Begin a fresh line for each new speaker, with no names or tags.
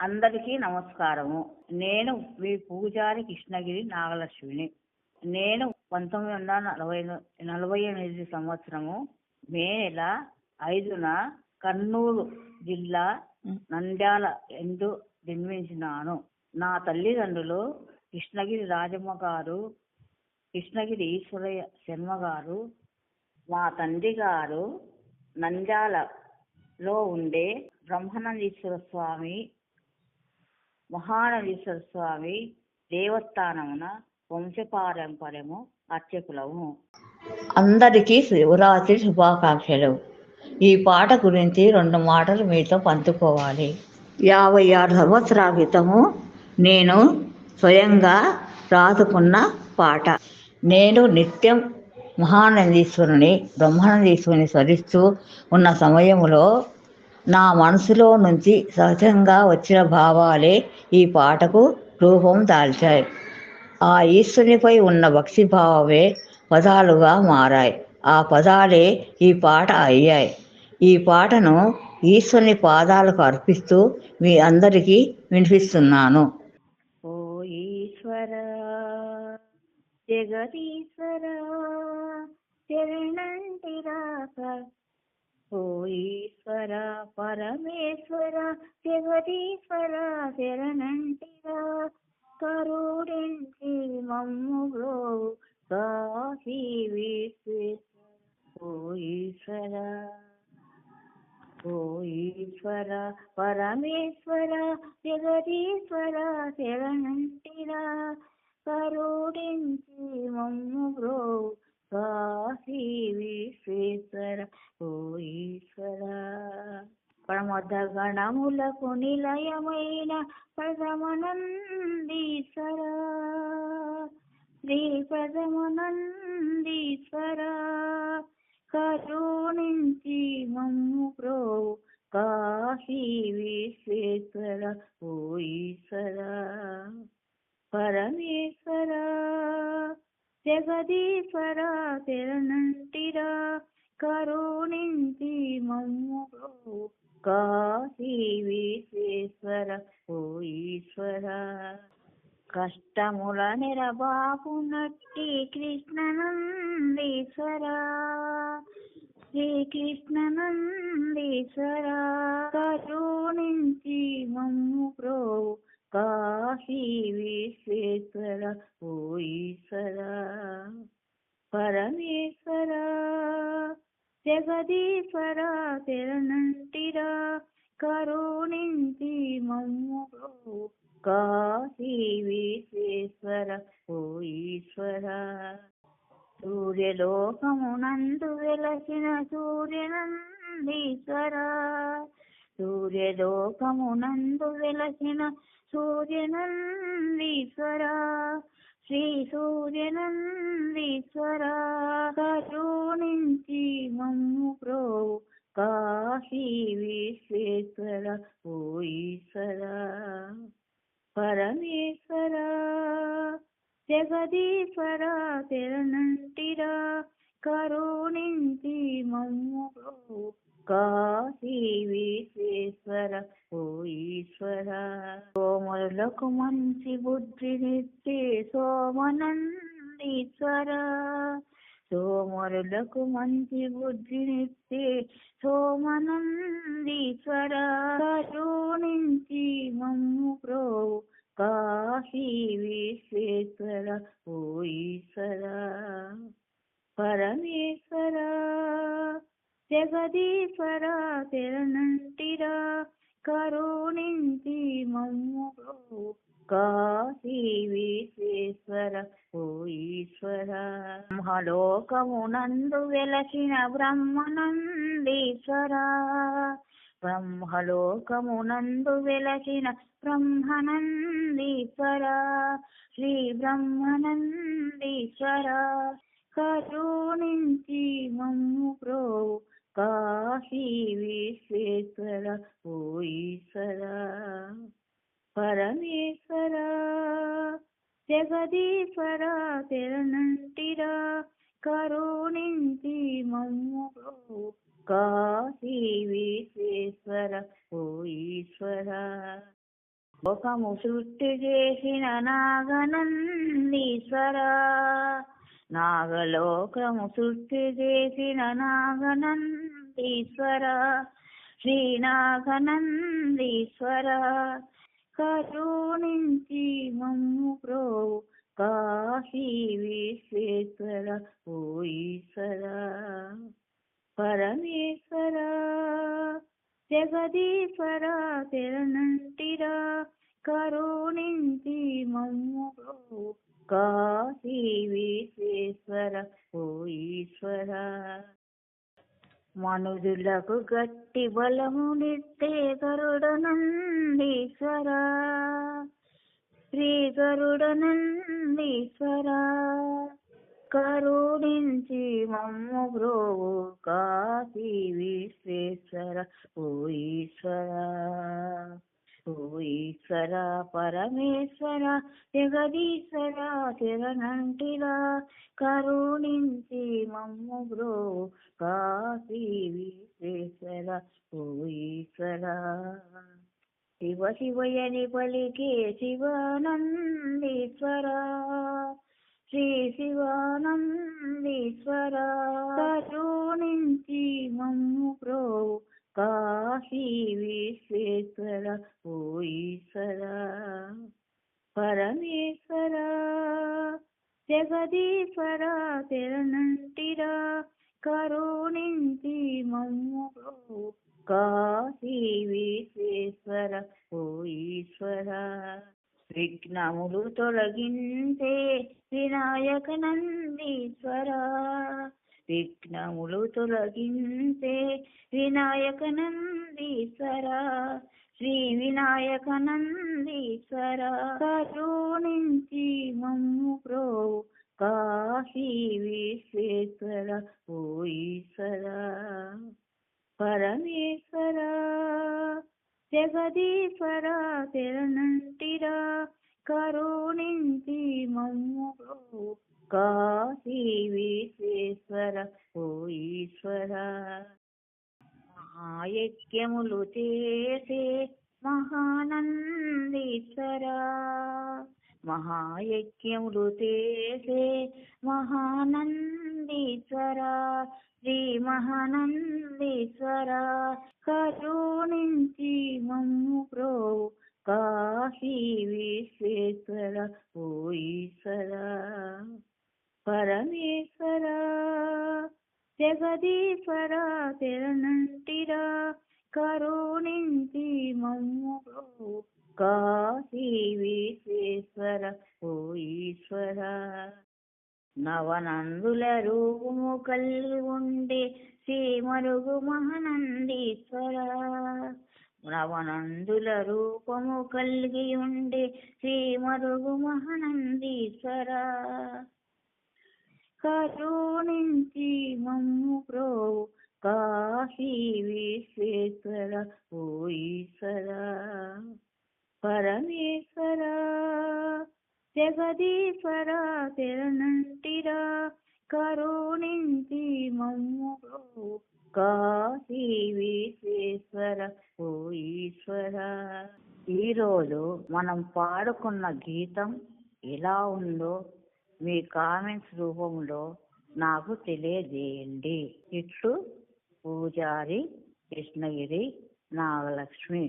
అందరికీ నమస్కారము. నేను మీ పూజారి కృష్ణగిరి నాగలక్ష్మిని. నేను 1948 సంవత్సరము మే నెల 5న కర్నూలు జిల్లా నంద్యాల ఎందు జన్మించినాను. నా తల్లిదండ్రులు కృష్ణగిరి రాజమ్మ గారు, కృష్ణగిరి ఈశ్వరయ్య శర్మ గారు. మా తండ్రి గారు నంద్యాలలో ఉండే బ్రహ్మానందీశ్వర స్వామి, మహానందీశ్వర స్వామి దేవస్థానమున వంశపారంపర్యము అర్చకులము. అందరికీ శివరాత్రి శుభాకాంక్షలు. ఈ పాట గురించి 2 మాటలు మీతో పంచుకోవాలి. 56 సంవత్సరాల క్రితము నేను స్వయంగా రాసుకున్న పాట. నేను నిత్యం మహానందీశ్వరుని, బ్రహ్మానందీశ్వరుని స్మరిస్తూ ఉన్న సమయంలో నా మనసులో నుంచి సహజంగా వచ్చిన భావాలే ఈ పాటకు రూపం దాల్చాయి. ఆ ఈశ్వరునిపై ఉన్న భక్తిభావమే పదాలుగా మారాయి. ఆ పదాలే ఈ పాట అయ్యాయి. ఈ పాటను ఈశ్వరుని పాదాలకు అర్పిస్తూ మీ అందరికీ వినిపిస్తున్నాను. ఓ ఈశ్వర జగదీశ్వర శరణంటి రాక, ఓ ఈశ్వర పరమేశ్వర జగదీశ్వర శరణంటిరా, కరుణించి మమ్ము బ్రోవు కాశీ విశ్వేశ్వర. ఓ ఈశ్వర, ఓ ఈశ్వర పరమేశ్వర జగదీశ్వర శరణంటిరా, కరుణించి మమ్ము బ్రోవు కాశీ విశ్వేశ్వర. ఓ ఈశ్వర, ప్రమద గణములకు నిలయమైన ప్రథమనందీశ్వర, శ్రీ ప్రథమనందీశ్వర, కరుణించి మమ్ము బ్రోవు కాశీ విశ్వేశ్వర. ఓ ఈశ్వర పరమేశ్వర జగదీశ్వర శరణంటిరా, కరుణించి మమ్ము బ్రోవు కాశీ విశ్వేశ్వర. ఓ ఈశ్వర, కష్టముల నిరబాపునట్టి కృష్ణనందీశ్వర, శ్రీకృష్ణనందీశ్వర, కరుణించి మమ్ము బ్రోవు కాశీ విశ్వేశ్వర. ఓ ఈశ్వర పరమేశ్వర జగదీశ్వర శరణంటిరా, కరుణించి మమ్ము బ్రోవు కాశీ విశ్వేశ్వర. ఓ ఈశ్వర, సూర్యలోకమునందు వెలసిన సూర్యనందీశ్వర, సూర్యలోకమునందు వెలసిన సూర్యనందీశ్వర, శ్రీ సూర్యనందీశ్వర, కరుణించి మమ్ము బ్రోవు కాశీ విశ్వేశ్వర. ఓ ఈశ్వర పరమేశ్వర జగదీశ్వర శరణంటిరా, కరుణించి మమ్ము బ్రోవు కాశీ విశ్వేశ్వర. ఓ ఈశ్వర, సోమరులకు మంచి బుద్ధినిచ్చే సోమనందీశ్వర, సోమరులకు మంచి బుద్ధినిచ్చే సోమనందీశ్వర, కరుణించి మమ్ము బ్రోవు కాశీ విశ్వేశ్వర. ఓ ఈశ్వర పరమేశ్వర జగదీశ్వర శరణంటిరా, కరుణించి మమ్ము బ్రోవు కాశీ విశ్వేశ్వర. ఓ ఈశ్వర, బ్రహ్మలోకమునందు వెలసిన బ్రహ్మనందీశ్వర, బ్రహ్మలోకమునందు వెలసిన బ్రహ్మనందీశ్వర, శ్రీ బ్రహ్మనందీశ్వర, కరుణించి మమ్ము బ్రోవు కాశీ విశ్వేశ్వర. ఓ ఈశ్వర పరమేశ్వర జగదీశ్వర శరణంటిరా, కరుణించి మమ్ము బ్రోవు కాశీ విశ్వేశ్వర. ఓ ఈశ్వర. లోకము సృష్టి చేసిన నాగనందీశ్వర, నాగలోకము సృష్టి చేసిన నాగనందీశ్వర, శ్రీనాగనందీశ్వర, కరుణించి మమ్ము ప్రోవు కాశీ విశ్వేశ్వర ఓ ఈశ్వర. పరమేశ్వర జగదీశ్వర శరణంటిరా, కరుణించి మమ్ము ప్రోవు కాశీ విశ్వేశ్వర ఓ ఈశ్వర. మనుజులకు గట్టి బలమునిట్టే గరుడనందీశ్వర, శ్రీ గరుడనందీశ్వర, కరుణించి మమ్ము బ్రోవు కాశీ విశ్వేశ్వర ఓ ఈశ్వర. ఓ ఈశ్వర పరమేశ్వర జగదీశ్వర శరణంటిరా, కరుణించి మమ్ము బ్రోవు కాశీ విశ్వేశ్వర ఓ ఈశ్వర. శివ శివయని పలికే శివానందీశ్వర, శ్రీ శివానందీశ్వర, కరుణించి మమ్ము ప్రోవు కాశీ విశ్వేశ్వర ఓ ఈశ్వర. పరమేశ్వర జగదీశ్వర శరణంటిరా, కరుణించి మమ్ము ప్రోవు కాశీ విశ్వేశ్వర ఓ ఈశ్వర. విఘ్నములు తొలగించే వినాయక నందీశ్వర, విఘ్నములు తొలగించే వినాయక నందీశ్వర, శ్రీ వినాయక నందీశ్వర, కరుణించి మమ్ము ప్రోవు కాశీ విశ్వేశ్వర ఓ ఈశ్వర. పరమేశ్వర జగదీశ్వర శరణంటిరా, కరుణించి మమ్ము ప్రోవు కాశీ విశ్వేశ్వర ఓ ఈశ్వర. మహాయజ్ఞములు చేసే మహానందీశ్వర, మహాయజ్ఞములు చేసే మహానందీశ్వర, శ్రీ మహానందీశ్వర, కరుణించి మమ్ము ప్రోవు కాశీ విశ్వేశ్వర ఓ ఈశ్వర. పరమేశ్వర జగదీశ్వర శరణంటిరా, కరుణించి మమ్ము ప్రోవు కాశీ విశ్వేశ్వర ఓ ఈశ్వర. నవనందుల రూపము కలిగి ఉండే శ్రీమరుగు మహానందీశ్వర, నవనందుల రూపము కలిగి ఉండే శ్రీమరుగు మహానందీశ్వర, కరుణించి మమ్ము ప్రోవు కాశీ విశ్వేశ్వర ఓ ఈశ్వర. పరమేశ్వర జగదీశ్వర శరణంటిరా, కరుణించి మమ్ము ప్రోవు కాశీ విశ్వేశ్వర ఓ ఈశ్వర. ఈరోజు మనం పాడుకున్న గీతం ఎలా ఉందో మీ కామెంట్స్ రూపంలో నాకు తెలియజేయండి. ఇట్లు పూజారి కృష్ణగిరి నాగలక్ష్మి.